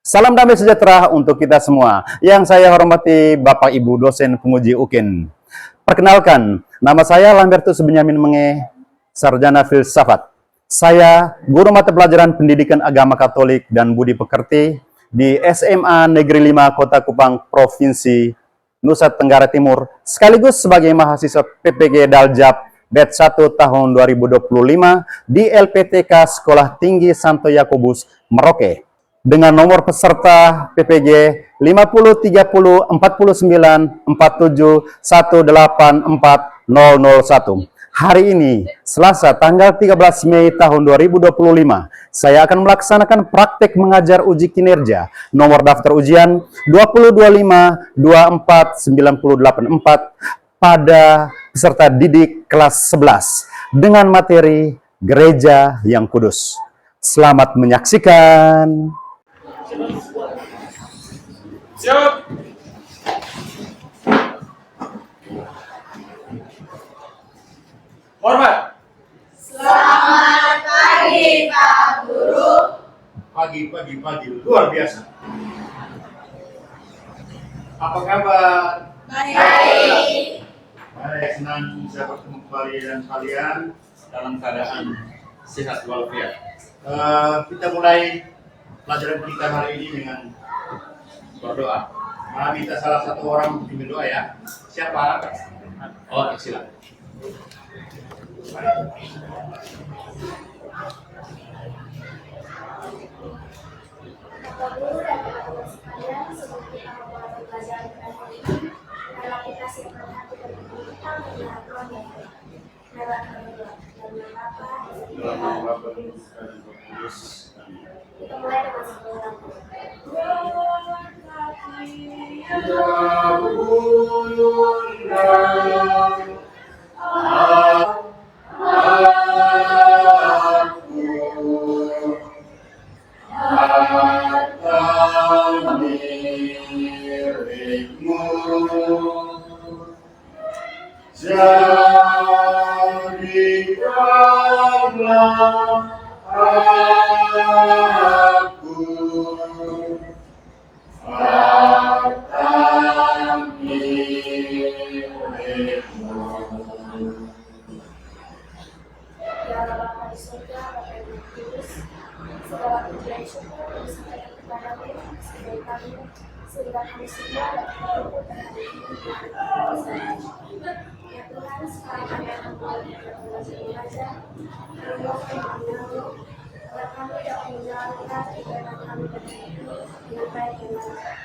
Salam damai sejahtera untuk kita semua. Yang saya hormati Bapak Ibu dosen penguji UKIN. Perkenalkan, nama saya Lambertus Benyamin Menge, Sarjana Filsafat. Saya guru mata pelajaran Pendidikan Agama Katolik dan Budi Pekerti di SMA Negeri 5 Kota Kupang, Provinsi Nusa Tenggara Timur, sekaligus sebagai mahasiswa PPG Daljab Batch 1 tahun 2025 di LPTK Sekolah Tinggi Santo Yakobus, Merauke. Dengan nomor peserta PPG 50 30 49 47 184 001. Hari ini, Selasa tanggal 13 Mei tahun 2025, saya akan melaksanakan praktek mengajar uji kinerja nomor daftar ujian 2025 24 9084 pada peserta didik kelas 11 dengan materi Gereja yang Kudus. Selamat menyaksikan. Siap. Hormat. Selamat pagi, Pak Guru. Pagi, luar biasa. Apa kabar? Baik. Baik, senang bisa bertemu kembali dengan kalian dalam keadaan sehat walafiat. Kita mulai pelajaran kita hari ini dengan berdoa. Mari minta salah satu orang untuk berdoa ya. Siapa? Oh, silakan. Bapak Guru dan teman-teman sekalian, sebelum kita memulai pembelajaran hari ini, marilah kita siapkan hati dan tubuh kita melihat Tuhan yang baik. Marilah kami berdoa. Dalam nama Bapa dan Putra dan Roh Kudus. Kita mulai dengan sebelum lampu. Jadikanlah aku harta milikmu. Ya Allah Bapa di surga, Bapa yang kudus, segala puji dan syukur disampaikan kepada-Mu sebagai kami, sehingga kami semua dapat berkumpul pada hari ini di hari kebesaran. Ya Tuhan, sekarang kami akan mulai belajar. Kami mohon Maaf-Mu, agar kami dapat menjalankan ibadah kami beriman dengan baik dan benar.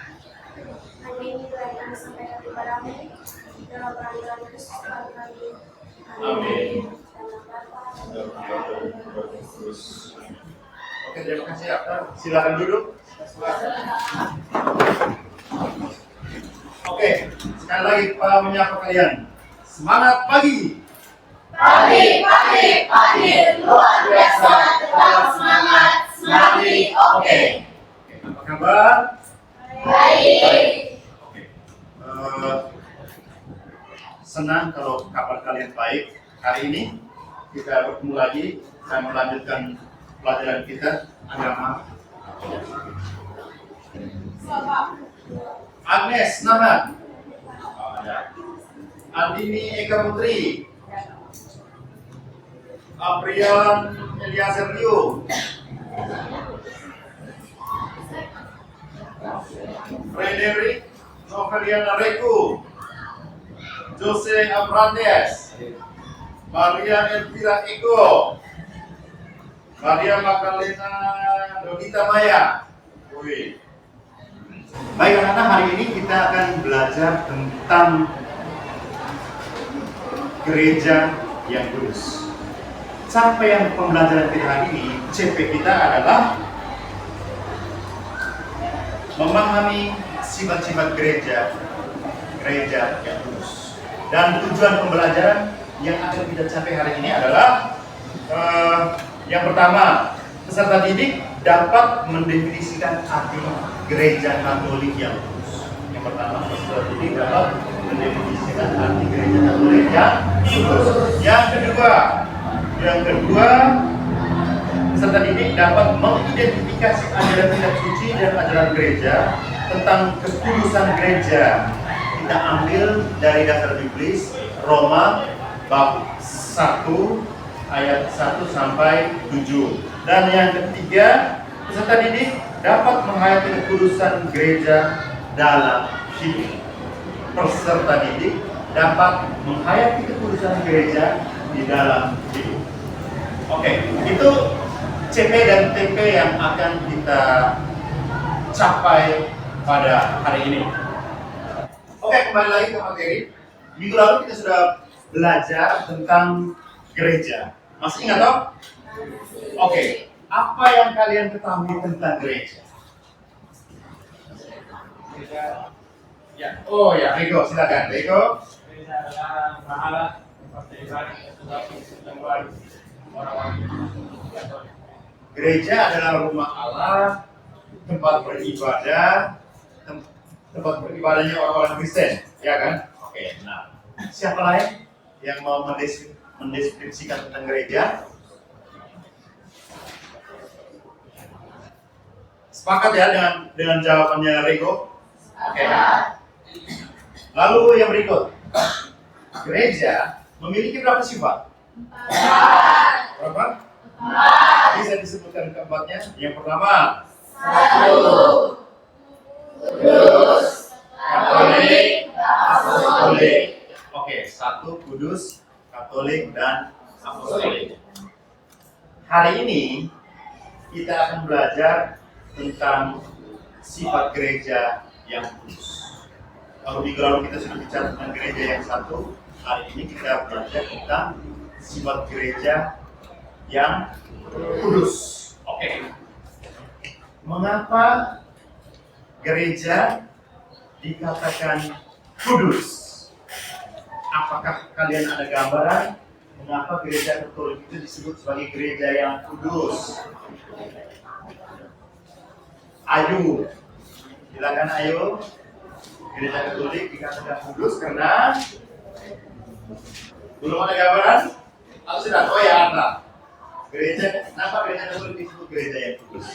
Hanya ini telah kami sampaikan kepada-Mu dalam panggilan Kristus Tuhan kami. Amin. Oke, terima kasih Akta. Silakan duduk. Oke, sekali lagi Pak menyapa kalian. Semangat pagi. Pagi, luar biasa, tetap semangat, semati, oke. Apa kabar? Baik. Oke. Senang kalau kabar kalian baik. Hari ini kita bertemu lagi dan melanjutkan pelajaran kita agama. Agnes Nahan, Andini Eka Putri, Aprian Eliaser Liu, Frederick Noveliana Reku, Jose Abrantes, Maria Elvira Eko, Maria Magdalena Donita Maya. Baik anak-anak, hari ini kita akan belajar tentang gereja yang kudus. Capaian pembelajaran kita hari ini, CP kita adalah memahami sifat-sifat gereja yang kudus. Dan tujuan pembelajaran yang akan kita capai hari ini adalah yang pertama, peserta didik dapat mendefinisikan arti gereja Katolik yang kudus. Yang pertama, peserta didik dapat mendefinisikan arti gereja Katolik yang kudus. Yang kedua, peserta didik dapat mengidentifikasi ajaran kitab suci dan ajaran gereja tentang kekudusan gereja. Kita ambil dari dasar Biblis Roma bab 1 ayat 1 sampai 7. Dan yang ketiga, peserta didik dapat menghayati kekudusan gereja dalam hidup. Peserta didik dapat menghayati kekudusan gereja di dalam hidup. Oke, itu CP dan TP yang akan kita capai pada hari ini. Oke, kembali lagi ke materi. Minggu lalu kita sudah belajar tentang gereja. Masih ingat toh? Oke, apa yang kalian ketahui tentang gereja? Ya, oh ya, Riko, silakan, Riko. Gereja adalah mahala tempat ibadah orang-orang Katolik. Gereja adalah rumah Allah, tempat beribadah, tempat beribadahnya orang-orang Kristen, ya kan? Oke, nah, siapa lain yang mau mendeskripsikan tentang gereja? Sepakat ya dengan jawabannya Riko? Oke. Lalu yang berikut, gereja memiliki berapa sifat? Berapa? Bisa disebutkan keempatnya. Yang pertama, Kudus, Katolik, Apostolik. Oke, satu kudus, Katolik, dan Apostolik. Hari ini kita akan belajar tentang sifat gereja yang kudus. Kalau minggu lalu kita sudah bicara tentang gereja yang satu, hari ini kita belajar tentang sifat gereja yang kudus. Oke. Mengapa gereja dikatakan kudus? Apakah kalian ada gambaran mengapa gereja Katolik itu disebut sebagai gereja yang kudus? Ayu, silakan Ayu. Gereja Katolik dikatakan kudus karena belum ada gambaran? Atau sudah? Oh ya, Anda. Gereja, kenapa gereja Katolik disebut gereja yang kudus?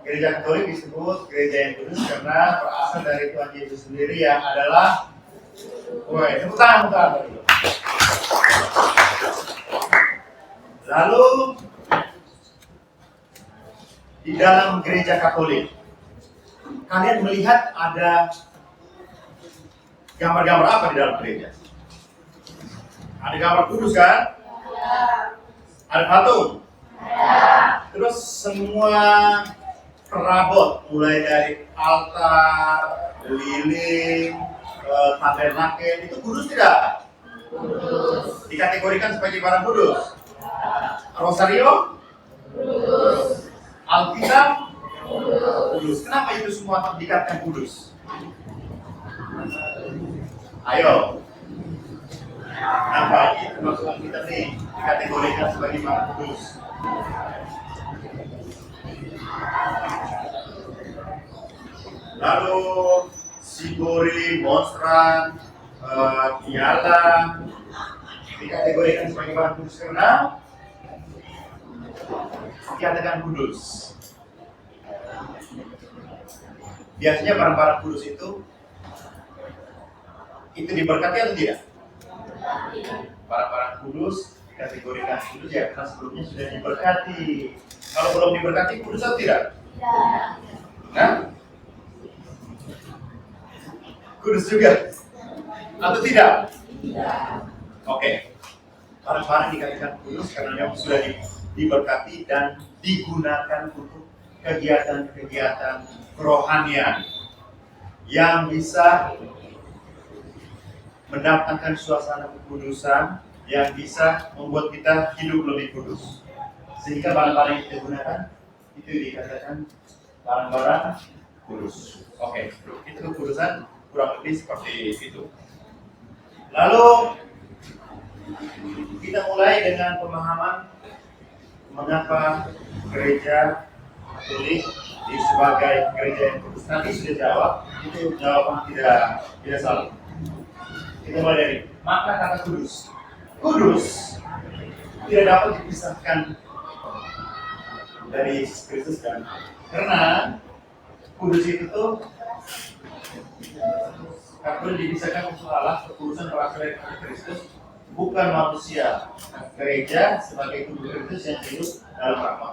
Gereja Katolik disebut gereja yang kudus karena berasal dari Tuhan Yesus sendiri yang adalah, woi, tepuk tangan. Lalu di dalam gereja Katolik, kalian melihat ada gambar-gambar apa di dalam gereja? Ada gambar kudus kan? Ada patung? Terus semua perabot, mulai dari altar, lilin, tabernakel, itu kudus tidak? Kudus. Dikategorikan sebagai barang kudus? Rosario? Kudus. Alkitab? Kudus. Kenapa itu semua dikatakan kudus? Ayo. Kenapa itu maksud Alkitab nih dikategorikan sebagai barang kudus? Lalu Sigori, monstran, Kiala dikategorikan sebagai barang kudus karena dikatakan kudus. Biasanya barang-barang kudus itu diberkati atau tidak? Barang-barang kudus dikategorikan kudus ya karena sebelumnya sudah diberkati. Kalau belum diberkati kudus atau tidak? Nah? Kudus juga? Atau tidak? Oke. Barang-barang dikatakan kudus karena yang sudah diberkati dan digunakan untuk kegiatan-kegiatan kerohanian yang bisa mendatangkan suasana kekudusan yang bisa membuat kita hidup lebih kudus. Sehingga barang-barang yang kita gunakan itu dikatakan barang-barang kudus. Oke, itu kekudusan kurang lebih seperti itu. Lalu kita mulai dengan pemahaman mengapa gereja Katolik sebagai gereja yang kudus. Nanti sudah jawab, itu jawaban tidak salah. Kita mulai dari makna kata kudus. kudus tidak dapat dipisahkan dari Yesus Kristus kan? Karena kudus itu tuh kalau dipisahkan unsur Allah, kekudusan berasal dari Kristus, bukan manusia. Gereja sebagai tubuh Kristus yang hidup dalam rahmat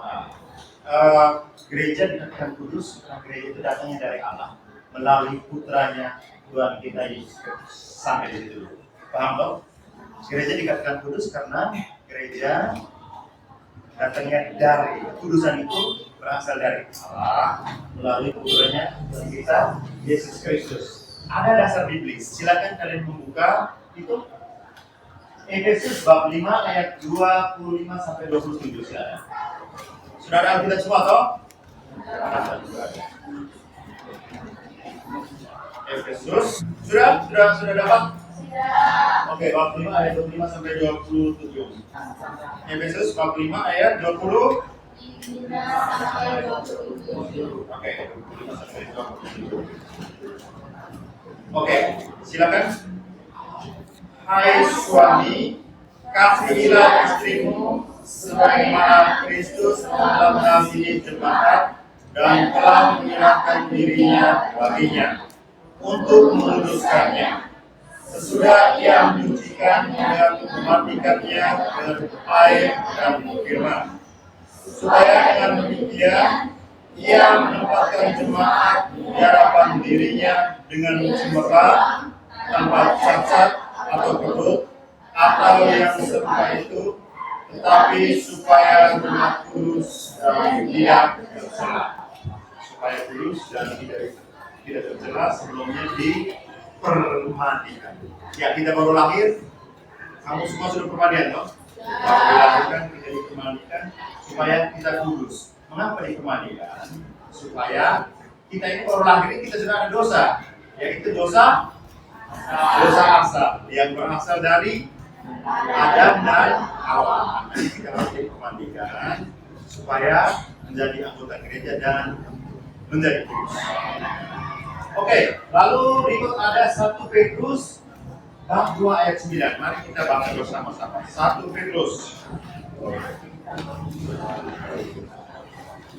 Allah. Gereja dikatakan kudus karena gereja itu datangnya dari Allah melalui putranya Tuhan kita Yesus Kristus. Sampai di situ. Paham dong? Gereja dikatakan kudus karena gereja datangnya dari kudusan itu berasal dari Allah melalui putranya Tuhan kita Yesus Kristus. Ada dasar biblis. Silakan kalian membuka itu Efesus bab 5 ayat 25 sampai 27 silakan. Sudah ada Alkitab semua toh? Efesus sudah dapat? Oke, bab 5 ayat 25 sampai 27. Efesus bab 5 ayat 20 sampai 27. Oke, 25 sampai 27. Oke, silakan. Hai suami, kasihilah istrimu sebagaimana Kristus telah mengasihi jemaat dan telah menyerahkan dirinya baginya untuk menguduskannya. Sesudah ia menyucikannya dan mematikannya dengan air dan firman, supaya dengan demikian ia menempatkan jemaat di hadapan dirinya dengan cemerlang, tanpa cacat atau kebut atau yang serupa itu, tetapi supaya jemaat kudus dan tidak tercela. Supaya kudus dan tidak tercela sebelumnya dipermandikan. Ya, kita baru lahir, kamu semua sudah permandian toh? Baru dilahirkan, kita dipermandikan supaya kita kudus. Mengapa dipermandikan? Supaya kita ini baru lahir ini kita sudah ada dosa, yaitu dosa asal yang berasal dari Adam dan Hawa. Jadi kita harus dipermandikan supaya menjadi anggota gereja dan menjadi kudus. Oke, lalu berikut ada 1 Petrus bab 2 ayat 9. Mari kita baca bersama-sama. 1 Petrus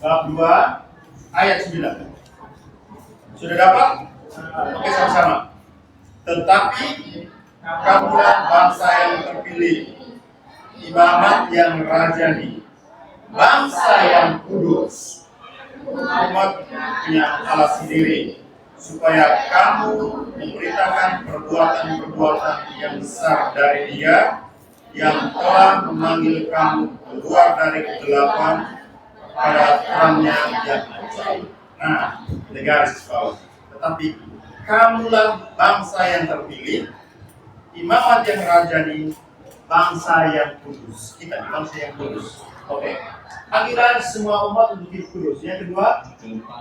bab 2 ayat 9. Sudah dapat? Oke, sama-sama. Tetapi kamulah bangsa yang terpilih, imamat yang rajani, bangsa yang kudus, umat punya Allah sendiri, supaya kamu memberitakan perbuatan-perbuatan yang besar dari Dia yang telah memanggil kamu keluar dari kegelapan pada terangnya yang ajaib. Nah, garis bawah. Tetapi kamulah bangsa yang terpilih, imamat yang rajani, bangsa yang kudus. Kita di bangsa yang kudus. Oke. Panggilan semua umat untuk hidup kudus. Yang kedua,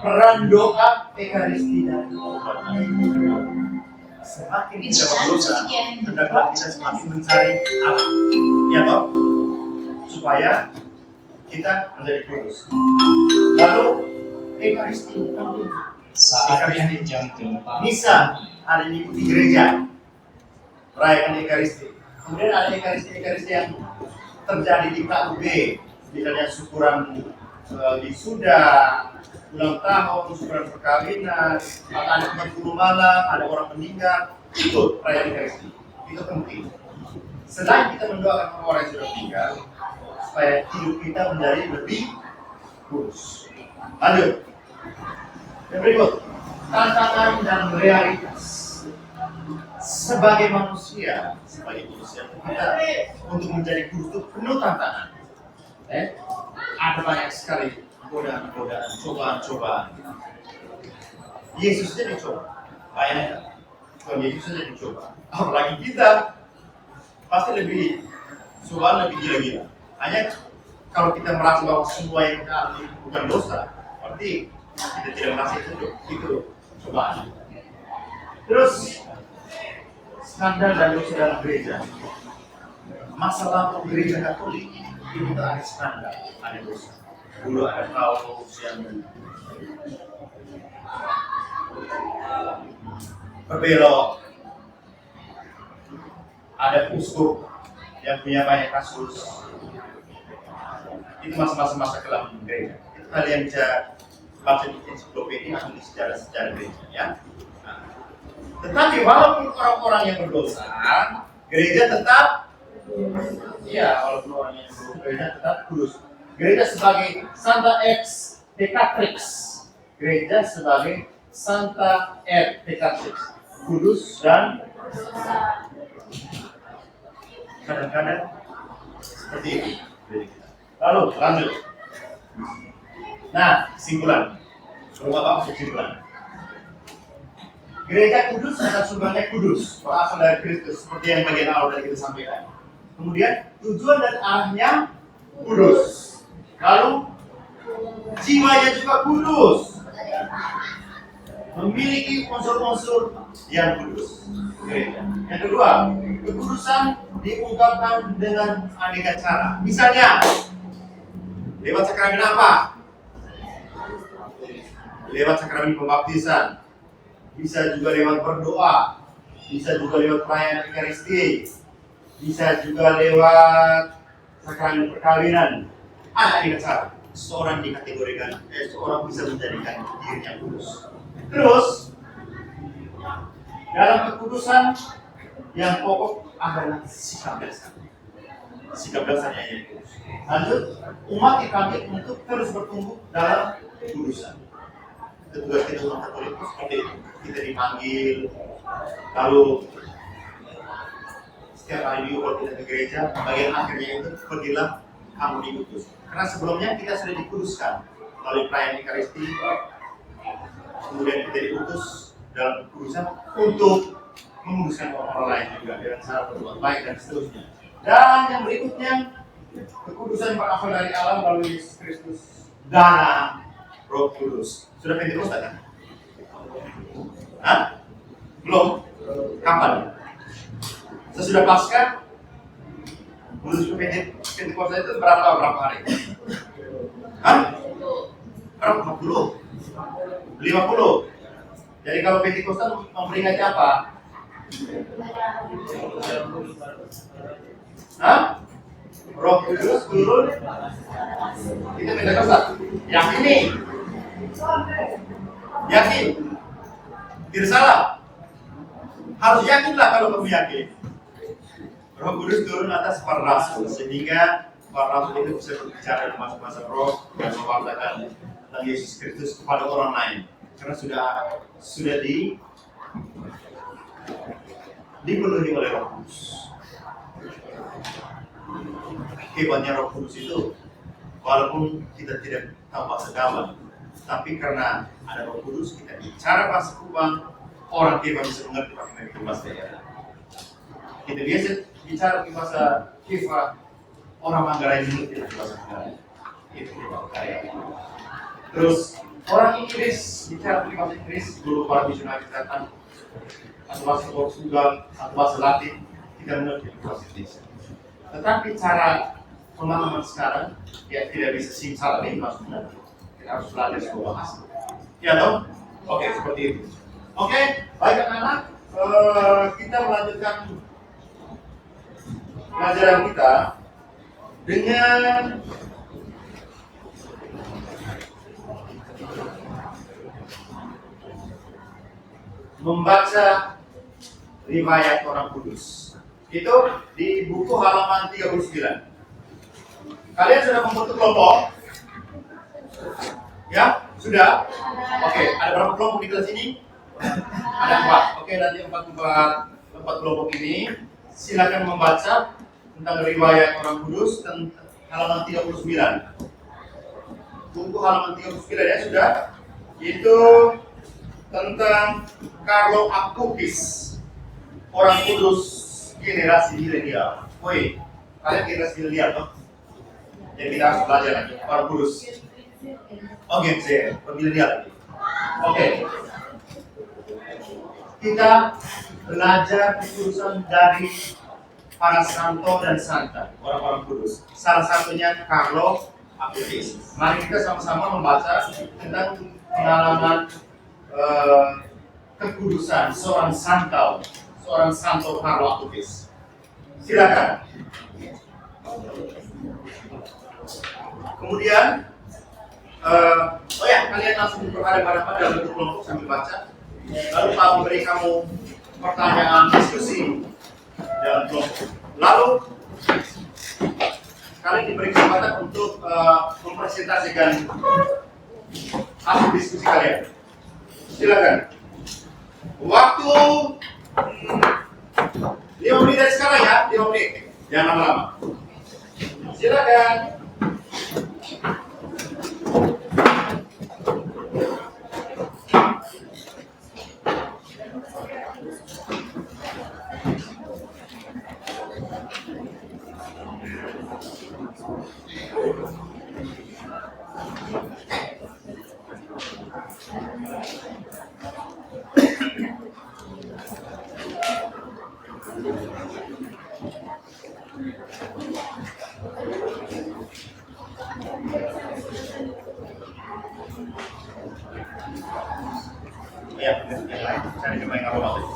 peran doa Ekaristi dan umat. Semakin kita berdosa, hendaklah kita semakin mencari Allah. Ya toh? Supaya kita menjadi kudus. Lalu Ekaristi. Saatnya jam 4. Misa ada di gereja. Merayakan Ekaristi. Kemudian ada Ekaristi yang terjadi di KUB. Misalnya syukuran wisuda, ulang tahun, syukuran perkawinan, ada tempat guru malam, ada orang meninggal, itu perayaan Ekaristi. Itu penting. Selain kita mendoakan orang yang sudah meninggal, supaya hidup kita menjadi lebih kudus. Lanjut. Yang berikut, tantangan dan realitas. Sebagai manusia kita untuk menjadi kudus itu penuh tantangan. Ada banyak sekali godaan-godaan, cobaan-cobaan. Yesus saja dicoba, bayangkan. Tuhan Yesus saja dicoba. Apalagi kita, pasti lebih cobaan lebih gila-gila. Hanya kalau kita merasa bahwa semua yang kita alami bukan dosa, berarti kita tidak merasa itu cobaan. Terus skandal dan dosa dalam gereja. Masalah gereja Katolik itu ada skandal, ada dosa. Dulu ada Paulus yang berbelok, ada uskup yang punya banyak kasus. Itu masa kelam gereja. Itu kalian bisa baca di ensiklopedia atau di sejarah gereja, ya. Nah, tetapi walaupun orang-orang yang berdosa, gereja tetap, ya, walaupun orang yang berdosa, gereja tetap kudus. Gereja sebagai Santa Ex Pecatrix, gereja sebagai Santa Ex Pecatrix, kudus dan kadang-kadang seperti itu. Lalu lanjut. Nah, kesimpulan. Apa kesimpulan? Gereja kudus akan sumbernya kudus, berasal dari Kristus, seperti yang bagian awal tadi kita sampaikan. Kemudian tujuan dan arahnya kudus. Lalu jiwanya juga kudus, memiliki unsur-unsur yang kudus. Gereja. Yang kedua, kekudusan diungkapkan dengan aneka cara. Misalnya, lewat sakramen apa? Lewat sakramen pembaptisan, bisa juga lewat berdoa, bisa juga lewat perayaan Ekaristi, bisa juga lewat sakramen perkawinan. Ada aneka cara. Seorang dikategorikan, seorang bisa menjadikan dirinya kudus. Terus, dalam kekudusan yang pokok adalah sikap dasar. Sikap dasarnya yang kudus. Lanjut, umat dipanggil untuk terus bertumbuh dalam kekudusan. Tugas kita umat Katolik itu seperti itu. Kita dipanggil, lalu setiap hari minggu kalau kita ke gereja, bagian akhirnya itu pergilah kamu dikutus. Karena sebelumnya kita sudah dikuduskan melalui perayaan Ekaristi, kemudian kita diutus dalam kekudusan untuk menguduskan orang lain juga dengan cara berbuat baik dan seterusnya. Dan yang berikutnya, kekudusan berasal dari Allah melalui Yesus Kristus, dana Roh Kudus. Sudah Pentakosta kan? Hah? Belum? Kapan? Sesudah Paskah, menuju ke Pentakosta itu berapa hari? Hah? Berapa? 40? 50? Jadi kalau Pentakosta memperingati apa? Hah? Roh Kudus turun. Itu Pentakosta. Yakin nih? Yakin? Tidak salah. Harus yakinlah kalau kamu yakin. Roh Kudus turun atas para rasul sehingga para rasul itu bisa berbicara di masa-masa roh dan mewartakan tentang Yesus Kristus kepada orang lain. Karena sudah dipenuhi oleh Roh Kudus. Hebatnya Roh Kudus itu, walaupun kita tidak tahu bahasa Jawa, tapi karena ada Roh Kudus, kita bicara bahasa Kubang, orang Keba bisa mengerti pakai bahasa daerah. Kita biasa bicara di bahasa Keba, orang Manggarai mengerti bahasa Manggarai. Itu karya. Terus orang Inggris bicara di bahasa Inggris, dulu para misionaris datang, atau bahasa Portugal, atau bahasa Latin, tidak mengerti bahasa Indonesia. Tetapi cara pemahaman sekarang, ya tidak bisa simsalabim maksudnya. Kita harus belajar sebuah bahasa. Ya toh? Oke, seperti itu. Oke, baik anak-anak, kita melanjutkan pelajaran kita dengan membaca riwayat orang kudus. Itu di buku halaman 39. Kalian sudah membentuk kelompok? Ya? Sudah? Oke, ada berapa kelompok di kelas ini? Ada 4. Oke, nanti 4 kelompok ini silakan membaca tentang riwayat orang kudus halaman 39. Buku halaman 39 ya sudah. Itu tentang Carlo Acutis, orang kudus generasi milenial. Woi, kalian generasi milenial toh? Jadi kita harus belajar lagi orang kudus. Oke, saya milenial. Oke. Kita belajar kekudusan dari para santo dan santa, orang-orang kudus. Salah satunya Carlo Acutis. Mari kita sama-sama membaca tentang pengalaman kekudusan seorang santo Carlo Acutis. Silakan. Kemudian, kalian langsung berhadapan-hadapan dalam bentuk kelompok sambil baca. Lalu Pak memberi kamu pertanyaan diskusi dalam kelompok. Lalu kalian diberi kesempatan untuk mempresentasikan hasil diskusi kalian. Silakan. Waktu 5 menit dari sekarang ya, 5 menit. Jangan lama-lama. Silakan. Ya, yang lain cari coba yang apa maksud?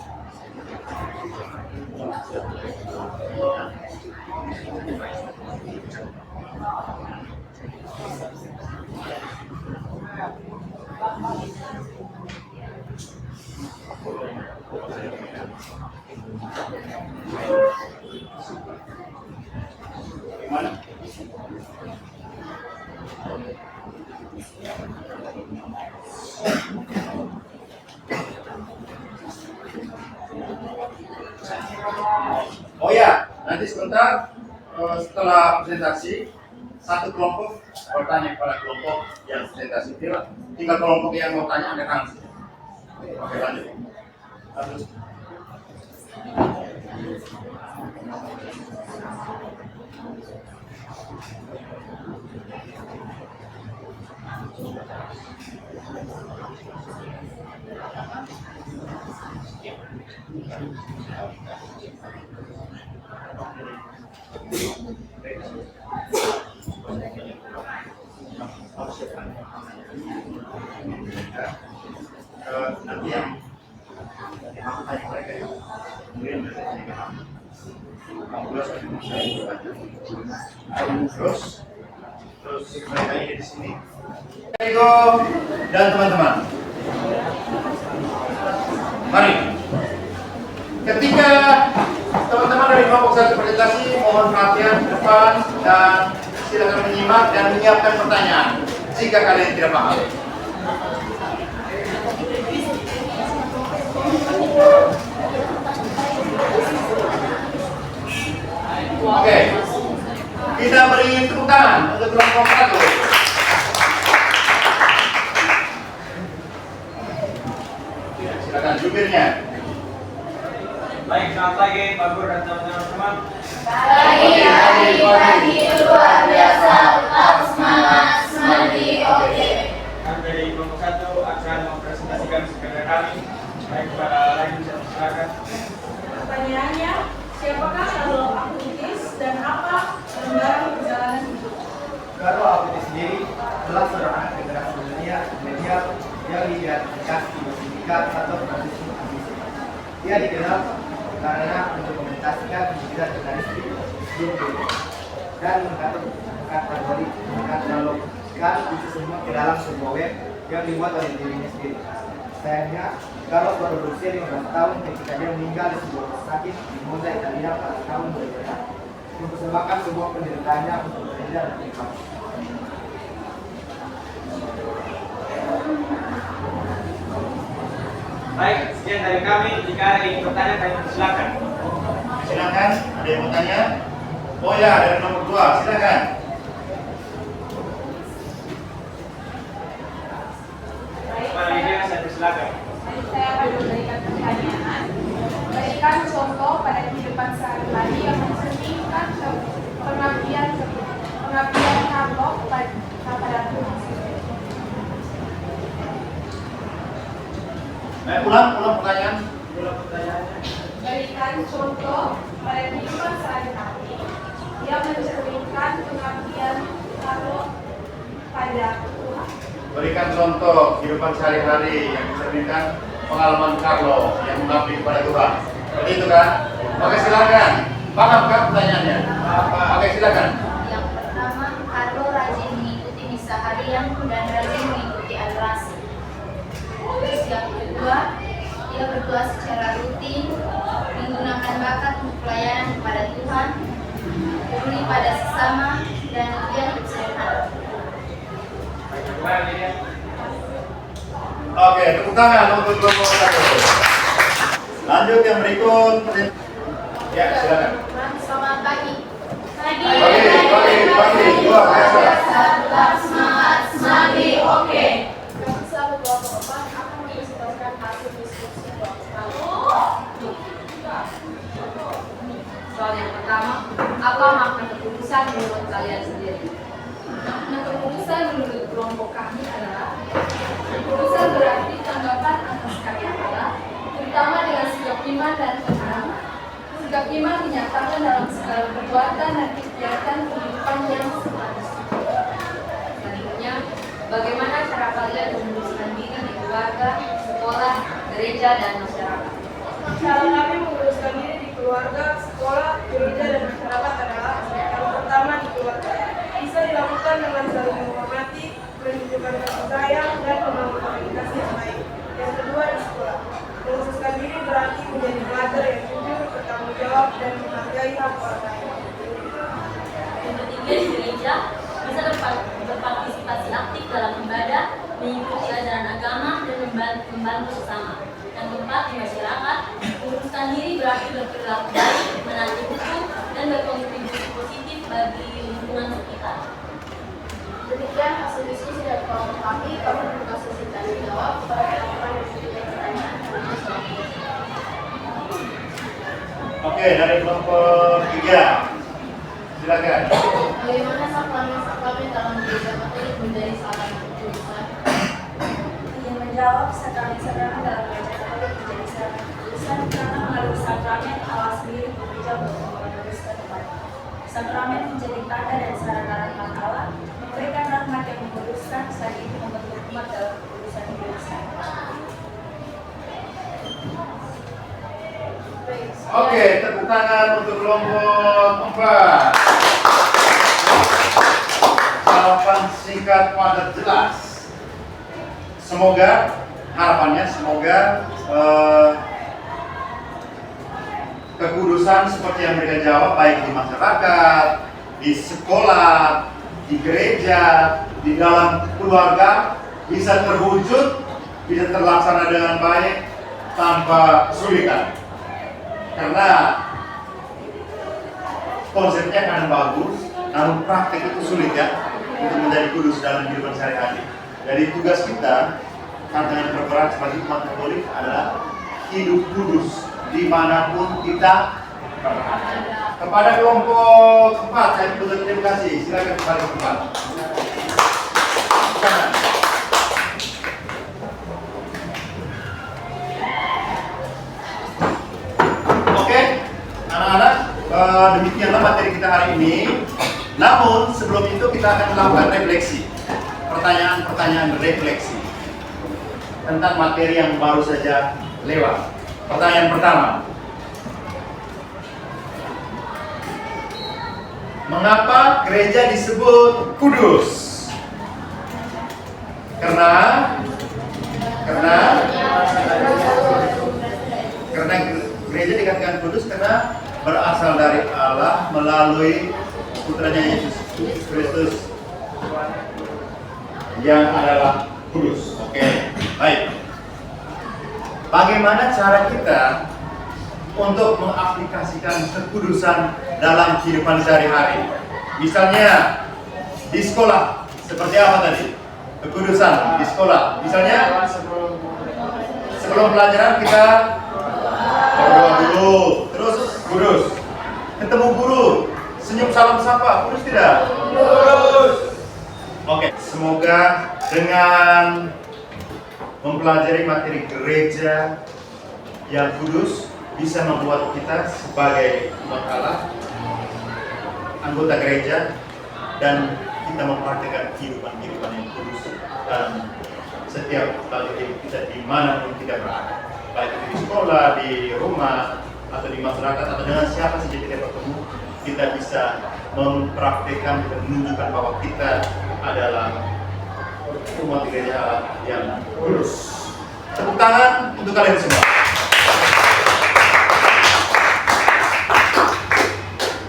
Gimana? Oh ya, nanti sebentar setelah presentasi satu kelompok bertanya kepada kelompok yang presentasi. Tinggal kelompok yang mau tanya angkat tangan. Oke, lanjut. Terus. Nanti yang aku tanya mereka ya, kemudian mereka terus mereka ini di sini. Ego dan teman-teman, mari. Ketika teman-teman dari kelompok satu presentasi, mohon perhatian ke depan dan silakan menyimak dan menyiapkan pertanyaan jika kalian tidak paham. Oke, kita beri tepuk tangan untuk kelompok satu. Silakan jubirnya. Baik, selamat pagi Pak Guru dan teman-teman. Pagi luar biasa, tetap semangat, semadi oke. Kami dari kelompok 1 akan mempresentasikan segala kami. Baik, para lain bisa silakan. Pertanyaannya, siapakah Carlo Acutis dan apa lembaran perjalanan hidup? Carlo Acutis sendiri adalah seorang generasi media yang diidentifikasi di sindikat atau transisi ambisi. Dia dikenal karena untuk mementaskan pikiran jurnalistik dan mengangkat kategori mengatalogkan isi semua ke dalam sebuah web yang dibuat oleh dirinya sendiri. Sayangnya, Carlo baru berusia 15 tahun ketika dia meninggal di sebuah rumah sakit di Monza, Italia pada tahun 2000, mempersembahkan sebuah penderitaannya untuk berbeda dan nikmat. Baik, sekian dari kami. Jika ada yang bertanya, kami silakan. Silakan, ada yang mau tanya? Oh ya, dari nomor 2, silakan. Pak Lydia, saya silakan. Saya akan memberikan pertanyaan. Berikan contoh pada kehidupan sehari-hari yang mencerminkan pengabdian Carlo pada Tuhan. Ulang pertanyaan. Berikan contoh pada kehidupan sehari-hari yang mencerminkan pengabdian Carlo pada Tuhan. Berikan contoh kehidupan sehari-hari yang mencerminkan pengalaman Carlo yang mengabdi kepada Tuhan. Seperti itu kan? Oke, silakan. Pahamkah pertanyaannya? Oke, silakan. Yang pertama, Carlo rajin mengikuti misa harian dan rajin mengikuti adorasi. Terus yang kedua, dia berdoa secara rutin, menggunakan bakat untuk pelayanan kepada Tuhan, peduli pada sesama, dan dia hidup sederhana. Oke, tepuk tangan untuk kelompok 1. Lanjut yang berikut. Ya, silakan. Selamat pagi. Pagi. Luar biasa. Tetap semangat, semanggi, oke. Kami selalu Bapak akan mempresentasikan hasil diskusi kelompok. Soal yang pertama, apa makna keputusan menurut kalian sendiri? Makna keputusan menurut kelompok kami adalah keputusan berarti tanggapan atas karya Allah, terutama dengan sikap iman dan tenang. Sikap iman dinyatakan dalam segala perbuatan dan kegiatan kehidupan yang Selanjutnya, bagaimana cara kalian menguruskan diri di keluarga, sekolah, gereja, dan masyarakat? Cara kami menguruskan diri di keluarga, sekolah, gereja, dan masyarakat adalah yang pertama di keluarga. Bisa dilakukan dengan saling menghormati, menunjukkan kasih sayang, dan membangun komunikasi yang baik. Yang kedua di sekolah. Menguruskan diri berarti menjadi pelajar yang jujur, bertanggung jawab, dan menghargai hak orang lain. Yang ketiga di gereja, bisa berpartisipasi aktif dalam ibadah, mengikuti ajaran agama, dan membantu sesama. Yang keempat di masyarakat, menguruskan diri berarti berperilaku baik, menaati hukum, dan berkontribusi positif bagi lingkungan sekitar. Demikian hasil diskusi dari kelompok kami membuka sesi tanya jawab kepada teman-teman yang mempunyai pertanyaan. Oke, dari kelompok 3. Silakan. Bagaimana sakramen dalam gereja Katolik menjadi salah satu jurusan? Ingin menjawab, sakramen dalam gereja Katolik menjadi salah satu jurusan karena melalui sakramen Allah sendiri bekerja untuk meneruskan umat. Sakramen menjadi tanda dan sarana rahmat Allah, memberikan rahmat yang menguruskan, selain itu membentuk umat dalam urusan jurusan. Oke, tepuk tangan untuk kelompok 4. Jawaban singkat padat jelas. Semoga harapannya kekudusan seperti yang mereka jawab baik di masyarakat, di sekolah, di gereja, di dalam keluarga bisa terwujud, bisa terlaksana dengan baik tanpa kesulitan. Karena konsepnya kan bagus, namun praktek itu sulit ya untuk menjadi kudus dalam kehidupan sehari-hari. Jadi tugas kita, tantangan terberat sebagai umat Katolik adalah hidup kudus dimanapun kita berada. Kepada kelompok 4, saya berterima terima kasih. Silakan kembali ke tempat. Oke, anak-anak, demikianlah materi kita hari ini. Namun sebelum itu kita akan melakukan refleksi, pertanyaan-pertanyaan refleksi tentang materi yang baru saja lewat. Pertanyaan pertama, mengapa gereja disebut kudus? Karena gereja dikatakan kudus karena berasal dari Allah melalui putranya Yesus Kristus yang adalah kudus. Oke, baik. Bagaimana cara kita untuk mengaplikasikan kekudusan dalam kehidupan sehari-hari? Misalnya di sekolah, seperti apa tadi? Kekudusan di sekolah. Misalnya sebelum pelajaran kita berdoa dulu, terus kudus. Ketemu guru, senyum salam sapa, kudus tidak? Kudus. Oke, semoga dengan mempelajari materi gereja yang kudus bisa membuat kita sebagai umat Allah, anggota gereja, dan kita mempraktikkan kehidupan yang kudus dan setiap kali hidup kita dimanapun kita berada, baik itu di sekolah, di rumah, atau di masyarakat atau dengan siapa saja kita bertemu, kita bisa mempraktekkan dan menunjukkan bahwa kita adalah umat gereja Allah yang lurus. Tepuk tangan untuk kalian semua.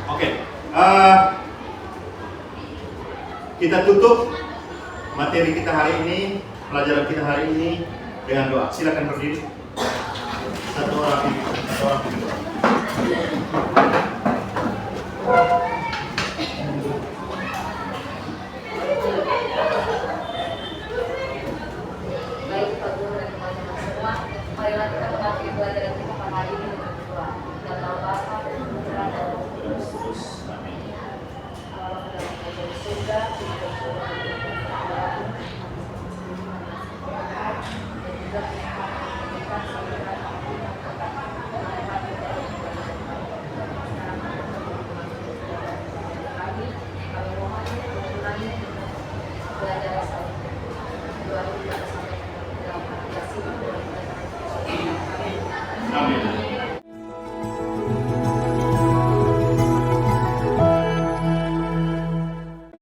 Oke, kita tutup materi kita hari ini, pelajaran kita hari ini dengan doa. Silakan berdiri. Satu orang ini, satu orang ini. Baik Pak Guru dan teman-teman semua, marilah kita mengakui pelajaran kita pada hari ini dengan berdoa. Dan nama Bapa dan Putra dan Roh Kudus. Allah dalam kerajaan surga, dan juga kami mohon mengurangi belajar doa